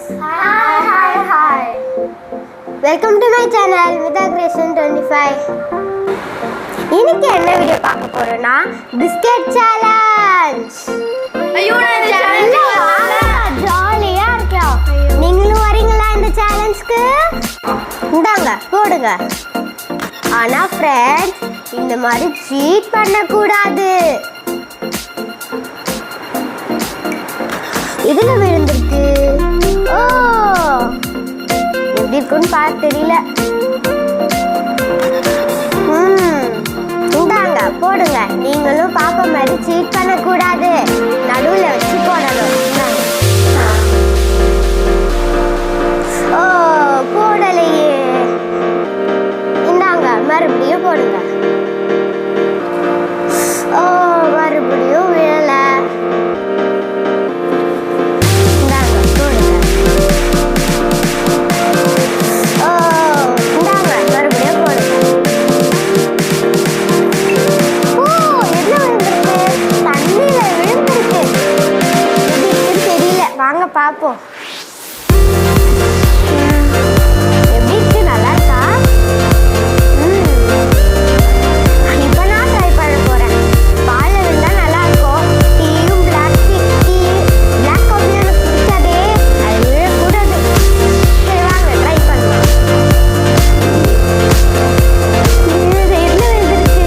Hi. Welcome to my channel Mitha Creation 25. இன்னைக்கு என்ன video பார்க்க போறோம்னா பிஸ்கட் சேலஞ்ச். ஐயோ நான் சேலஞ்ச் ஜாலியா இருக்கலாம். நீங்களும் வரீங்களா இந்த சேலஞ்சுக்கு? இந்தாங்க போடுங்க. ஆனா ஃப்ரெண்ட்ஸ் இந்த மாதிரி சீட் பண்ண கூடாது. இதுல விழுந்திருக்கு. ஓ எப்படி இருக்குன்னு பார்த்து தெரியல. இந்தாங்க போடுங்க. நீங்களும் பாப்பா மாதிரி சீட் பண்ணக்கூடாது. நடுவில் வச்சு போடணும். ஓ போடலையே. இந்தாங்க மறுபடியும் போடுங்க. ஓ மறுபடியும் விழல. இந்தாங்க போடுங்க. ஓ இந்தாங்க மறுபடியும் போடுங்க. ஓ என்ன விழுந்திருக்கு? தண்ணியில விழுந்திருக்கு. எப்படி இருக்குன்னு தெரியல. வாங்க பார்ப்போம். எப்படி இருக்கு? நல்லா இருக்கா? இப்போ நான் ட்ரை பண்ண போறேன். பால் இருந்தா நல்லா இருக்கும். டீயும் பிளாக் காஃபி எனக்கு பிடிக்காதே. அது விழக்கூடாது. சரி வாங்க ட்ரை பண்ணலாம். என்ன விழுந்திருக்கு?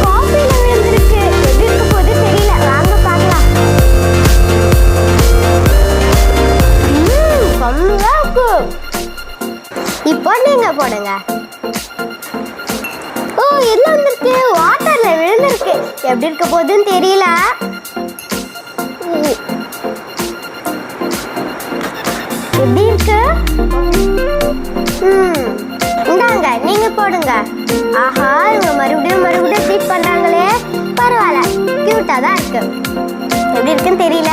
காஃபில விழுந்திருக்கு. எப்படி இருக்க போது தெரியல. வாங்க பார்க்கலாம். செம்மையா இருக்கு. இப்போ நீங்க போடுங்க. ஓ என்ன வந்திருக்கு? வாட்டர்ல விழுந்திருக்கு. எப்படி இருக்க போகுதுன்னு தெரியல. எப்படி இருக்கு? இந்தாங்க நீங்க போடுங்க. ஆஹா இவங்க மறுபடியும் ட்ரீட் பண்றாங்களே. பரவாயில்ல கியூட்டா தான் இருக்கு. எப்படி இருக்குன்னு தெரியல.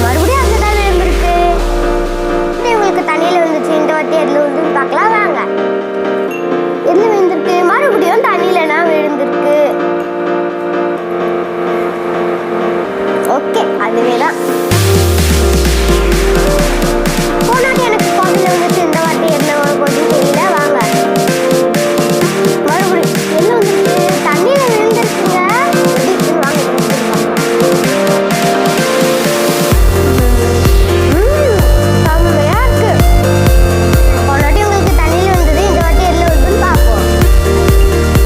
மறுபடியும் அங்கதான் விழுந்திருக்கு. உங்களுக்கு தண்ணியில விழுந்துச்சு. இந்த வாட்டி எதுல விழுந்துன்னு பார்க்கலாம் வாங்க. எதுல விழுந்திருக்கு? மறுபடியும் தண்ணியிலனா விழுந்திருக்கு. ஓகே அதுவே தான். போனாட்டி எனக்கு காஃபில விழுந்துச்சு. இந்த வாட்டி எதுல போகுதுன்னு தெரியல. வாங்க மறுபடியும் எதுல விழுந்துருக்கு? தண்ணியில விழுந்திருக்குங்க. எப்படி இருக்குன்னு வாங்க. செம்மையா இருக்கு. போனாட்டி உங்களுக்கு தண்ணியில வந்தது. இந்த வாட்டி எதுல விழுதுன்னு பார்ப்போம்.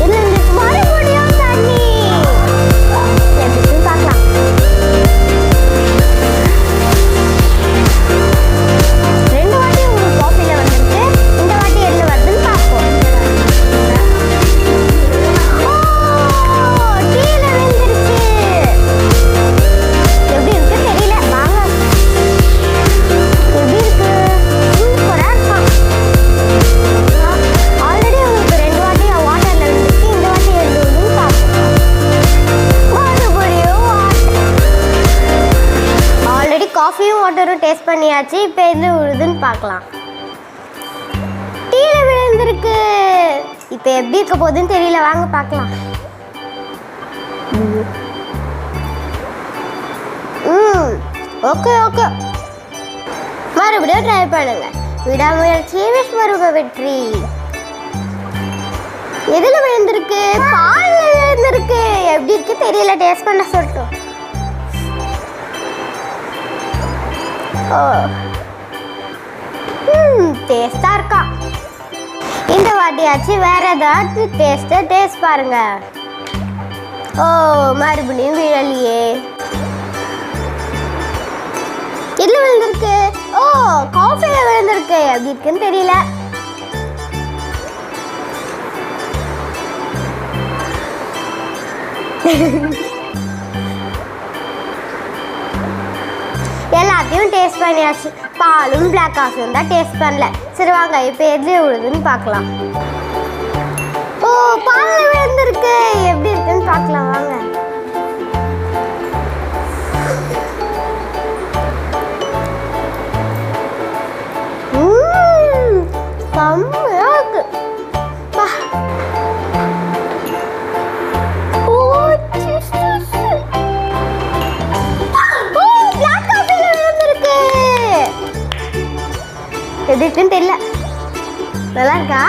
எதுல விழுந்திருக்கு? மறுபடியும் தண்ணி. எப்படி இருக்குன்னு பார்க்கலாம். ரெண்டு வாட்டி உங்களுக்கு காஃபில வந்திருக்கு. இந்த வாட்டி எதுல வருதுன்னு பார்ப்போம். ஓ டீல விழுந்துருச்சு. எப்படி இருக்கு தெரியல. வாங்க எப்படி இருக்கு? சூப்பரா இருக்கும். ஆல்ரெடி உங்களுக்கு ரெண்டு வாட்டி வாட்டர்ல விழுந்துருக்கு. இந்த வாட்டி எதுல விழுதுன்னு பார்ப்போம். மறுபடியும் ஆல்ரெடி காஃபியும் வாட்டரும் டேஸ்ட் பண்ணியாச்சு. இப்போ எது விழுதுன்னு பார்க்கலாம். டீல விழுந்திருக்கு. இப்போ எப்படி இருக்க போகுதுன்னு தெரியல. வாங்க பார்க்கலாம். ஓகே மறுபடியும் ட்ரை பண்ணுங்க. விடாமுயற்சி விஸ்வரூப வெற்றி. எதுல விழுந்திருக்கு? பால்ல விழுந்திருக்கு. எப்படி இருக்கு தெரியல. டேஸ்ட் பண்ண சொல்லட்டும். டேஸ்டா இருக்கா? இந்த வாட்டியாச்சு வேற ஏதாவது டேஸ்ட் பாருங்க. ஓ மறுபடியும் விழலையே. எதுல விழுந்திருக்கு? ஓ காஃபில விழுந்திருக்கு. எப்படி இருக்குன்னு தெரியல. எல்லாத்தையும் டேஸ்ட் பண்ணியாச்சு. பாலும் பிளாக் காஃபியும் தான் டேஸ்ட் பண்ணல. சரி வாங்க இப்போ எதுல விழுதுன்னு பார்க்கலாம். ஓ பால்ல விழுந்திருக்கு. எப்படி இருக்குன்னு பார்க்கலாம் வாங்க. செம்மையா இருக்கு. ஓ எப்படி இருக்குன்னு தெரியல. நல்லா இருக்கா?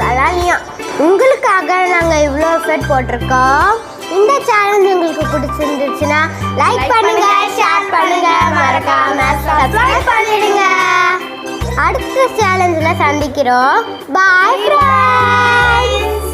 நல்லா இல்லையா? உங்களுக்காக நாங்கள் இவ்வளோ எஃபர்ட் போட்டிருக்கோம். இந்த சேனல் உங்களுக்கு பிடிச்சிருந்துச்சுன்னா லைக் பண்ணுங்க, ஷேர் பண்ணுங்க, மறக்காம சப்ஸ்கிரைப் பண்ணிடுங்க. அடுத்த சேலஞ்சில் சந்திக்கிறோம். Bye friends.